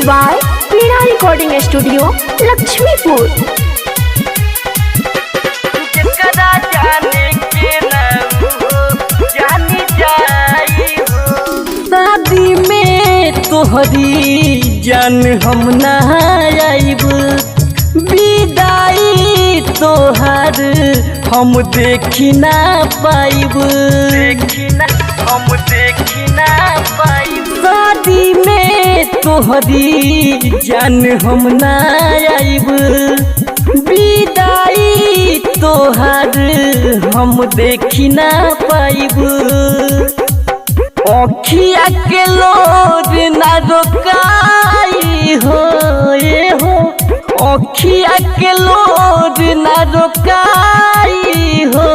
by Veena Recording Studio, Lakshmipur. शादी में तोहरी जान हम ना आइब, विदाई तोहर हम देखी ना पाइब, शादी में तोहरी जान हम ना आइब, विदाई तोहर हम देखी ना पाइब। अखिया के लोर ना रोकाई हो, ये हो अखिया के लोर ना रोकाई हो,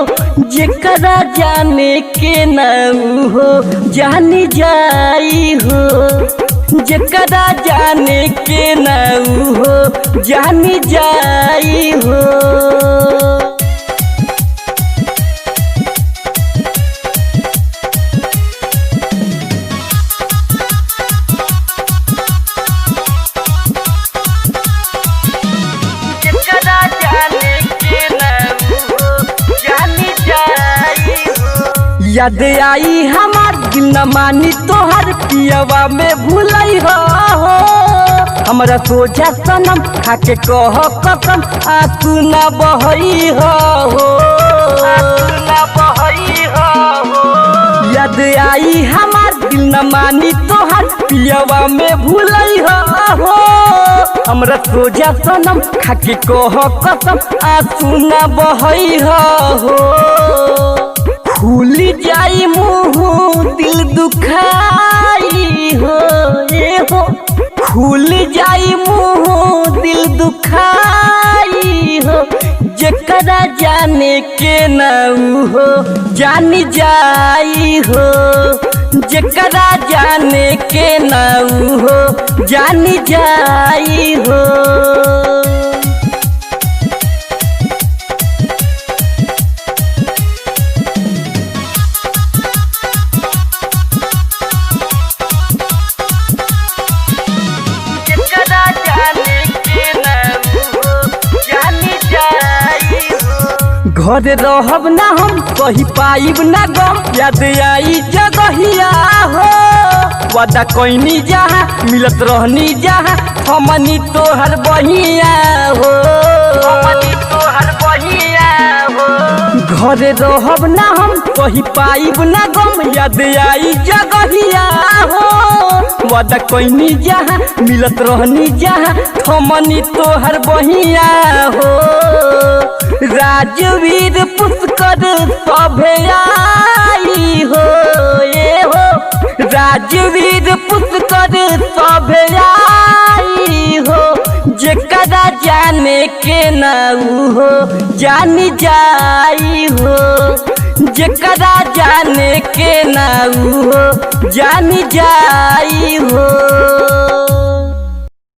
जेकरा जाने के नाऊ हो जानी जाई हो, जेकरा जाने के नाऊ हो जानी जाई हो। याद आई हमार दिल न मानी तोहर पियवा में भूलई हो, हमरा सोचा सनम खाके कह कसम आंसू न बहई हो, याद आई हमार दिल न मानी तोहर पियवा में भूलई हो, हमरा सोचा सनम खाके कह कसम आंसू न बहई हो। भूल जाई मुँह दिल दुखाई हो, ये हो भूल जाई मुँह दिल दुखाई हो, जेकरा जाने के नाऊ हो जानी जाई हो, जेकरा जाने के नाऊ हो जानी जाई हो। घर रहब ना हम कही पाइब ना गम, याद आई जगहिया हो, वादा कोइनी जहाँ मिलत रहनी जहाँ हमनी तोहर बहिया हो, घर रहब ना हम कही पाइब ना गम, याद आई जगहिया हो, वादा कोइनी जहाँ मिलत रहनी जहाँ हमनी तोहर बहिया हो। राजवीर पुष्कर सभे आई हो, ये हो राजवीर पुष्कर सभे आई हो, जेकरा जाने के नाऊ हो जानी जाई हो, जेकरा जाने के नाऊ हो जानी जाई हो।